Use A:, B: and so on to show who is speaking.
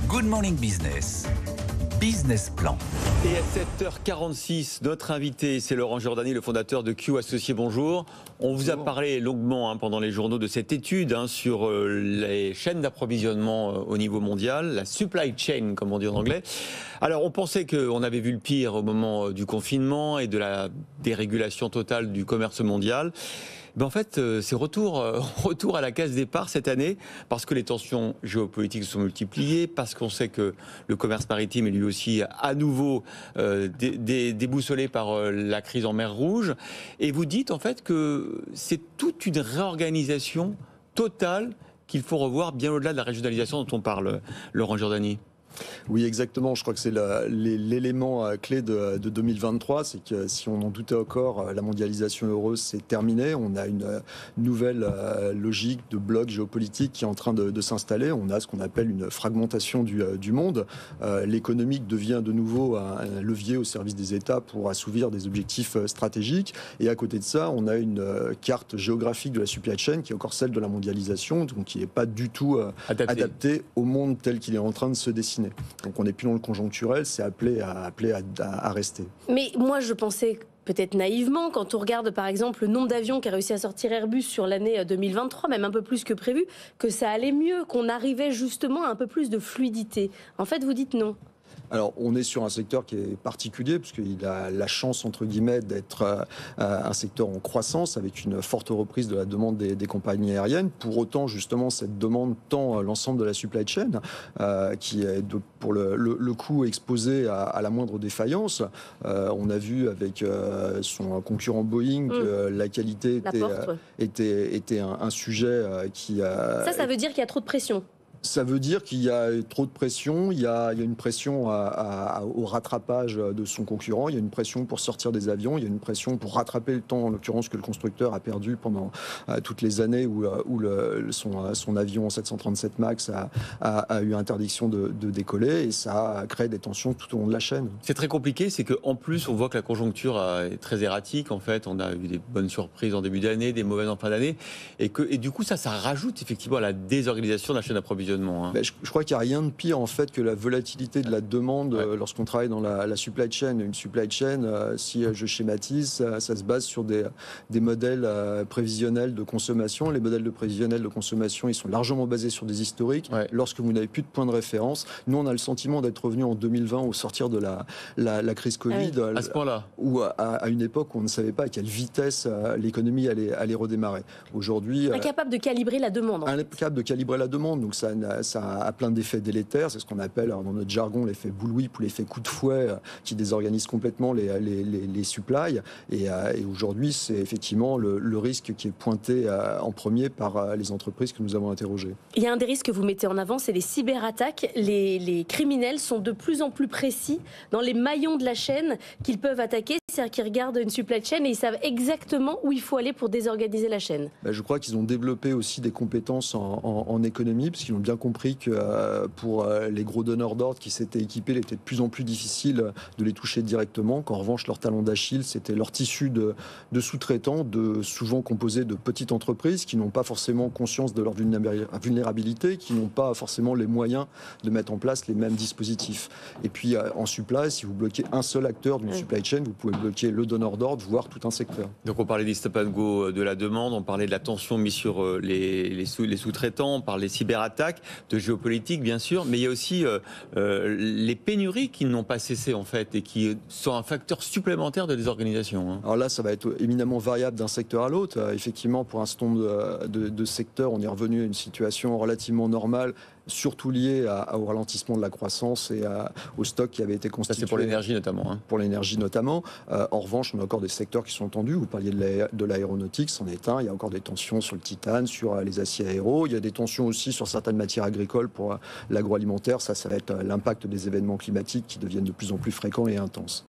A: Good Morning Business, Business Plan.
B: Et à 7h46, notre invité, c'est Laurent Giordani, le fondateur de Q Associés. Bonjour. On vous a parlé longuement pendant les journaux de cette étude sur les chaînes d'approvisionnement au niveau mondial, la supply chain, comme on dit en anglais. Alors, on pensait qu'on avait vu le pire au moment du confinement et de la dérégulation totale du commerce mondial. Ben en fait, c'est retour à la case départ cette année, parce que les tensions géopolitiques se sont multipliées, parce qu'on sait que le commerce maritime est lui aussi à nouveau déboussolé par la crise en mer Rouge. Et vous dites en fait que c'est toute une réorganisation totale qu'il faut revoir, bien au-delà de la régionalisation dont on parle, Laurent Giordani.
C: Oui, exactement. Je crois que c'est l'élément clé de 2023. C'est que si on en doutait encore, la mondialisation heureuse, c'est terminé. On a une nouvelle logique de bloc géopolitique qui est en train de s'installer. On a ce qu'on appelle une fragmentation du monde. L'économique devient de nouveau un levier au service des États pour assouvir des objectifs stratégiques. Et à côté de ça, on a une carte géographique de la supply chain qui est encore celle de la mondialisation, donc qui n'est pas du tout adaptée au monde tel qu'il est en train de se dessiner. Donc on n'est plus dans le conjoncturel, c'est appelé à rester.
D: Mais moi je pensais, peut-être naïvement, quand on regarde par exemple le nombre d'avions qu'a réussi à sortir Airbus sur l'année 2023, même un peu plus que prévu, que ça allait mieux, qu'on arrivait justement à un peu plus de fluidité. En fait, vous dites non.
C: Alors, on est sur un secteur qui est particulier, puisqu'il a la chance, entre guillemets, d'être un secteur en croissance, avec une forte reprise de la demande des compagnies aériennes. Pour autant, justement, cette demande tend l'ensemble de la supply chain, qui est, pour le coup, exposée à la moindre défaillance. On a vu avec son concurrent Boeing que la qualité était un sujet qui...
D: Ça veut dire qu'il y a trop de pression.
C: Ça veut dire qu'il y a trop de pression, il y a une pression au rattrapage de son concurrent, il y a une pression pour sortir des avions, il y a une pression pour rattraper le temps, en l'occurrence, que le constructeur a perdu pendant toutes les années où son avion 737 MAX a eu interdiction de décoller, et ça a créé des tensions tout au long de la chaîne.
B: C'est très compliqué, c'est qu'en plus, on voit que la conjoncture est très erratique. En fait, on a eu des bonnes surprises en début d'année, des mauvaises en fin d'année, et du coup, ça rajoute effectivement à la désorganisation de la chaîne d'approvisionnement.
C: Je crois qu'il n'y a rien de pire en fait que la volatilité de la demande lorsqu'on travaille dans la supply chain. Une supply chain, si je schématise, ça se base sur des modèles prévisionnels de consommation. Les modèles de prévisionnels de consommation, ils sont largement basés sur des historiques. Lorsque vous n'avez plus de point de référence, nous on a le sentiment d'être revenu en 2020 au sortir de la crise Covid,
B: à ce point-là,
C: où à une époque où on ne savait pas à quelle vitesse l'économie allait redémarrer. Aujourd'hui,
D: incapable de calibrer la demande.
C: Incapable de calibrer la demande, donc ça a plein d'effets délétères. C'est ce qu'on appelle dans notre jargon l'effet boule whip ou l'effet coup de fouet qui désorganise complètement les supplies. Et aujourd'hui, c'est effectivement le risque qui est pointé en premier par les entreprises que nous avons interrogées.
D: Il y a un des risques que vous mettez en avant, c'est les cyberattaques. Les criminels sont de plus en plus précis dans les maillons de la chaîne qu'ils peuvent attaquer. C'est-à-dire qu'ils regardent une supply chain et ils savent exactement où il faut aller pour désorganiser la chaîne.
C: Je crois qu'ils ont développé aussi des compétences en économie, parce qu'ils ont bien compris que pour les gros donneurs d'ordre qui s'étaient équipés, il était de plus en plus difficile de les toucher directement, qu'en revanche leur talon d'Achille, c'était leur tissu de sous-traitants, souvent composés de petites entreprises qui n'ont pas forcément conscience de leur vulnérabilité, qui n'ont pas forcément les moyens de mettre en place les mêmes dispositifs. Et puis en supply, si vous bloquez un seul acteur d'une supply chain, vous pouvez bloquer le donneur d'ordre, voire tout un secteur.
B: Donc on parlait des stop and go de la demande, on parlait de la tension mise sur les sous-traitants, on parlait des cyberattaques, de géopolitique bien sûr, mais il y a aussi les pénuries qui n'ont pas cessé en fait et qui sont un facteur supplémentaire de désorganisation.
C: Alors là, ça va être éminemment variable d'un secteur à l'autre. Effectivement, pour un certain nombre de secteurs, on est revenu à une situation relativement normale, surtout lié au ralentissement de la croissance et au stock qui avait été constitué.
B: Ça, c'est pour l'énergie notamment.
C: Pour l'énergie notamment. En revanche, on a encore des secteurs qui sont tendus. Vous parliez de l'aéronautique, c'en est un. Il y a encore des tensions sur le titane, sur les aciers aéros. Il y a des tensions aussi sur certaines matières agricoles pour l'agroalimentaire. Ça va être l'impact des événements climatiques qui deviennent de plus en plus fréquents et intenses.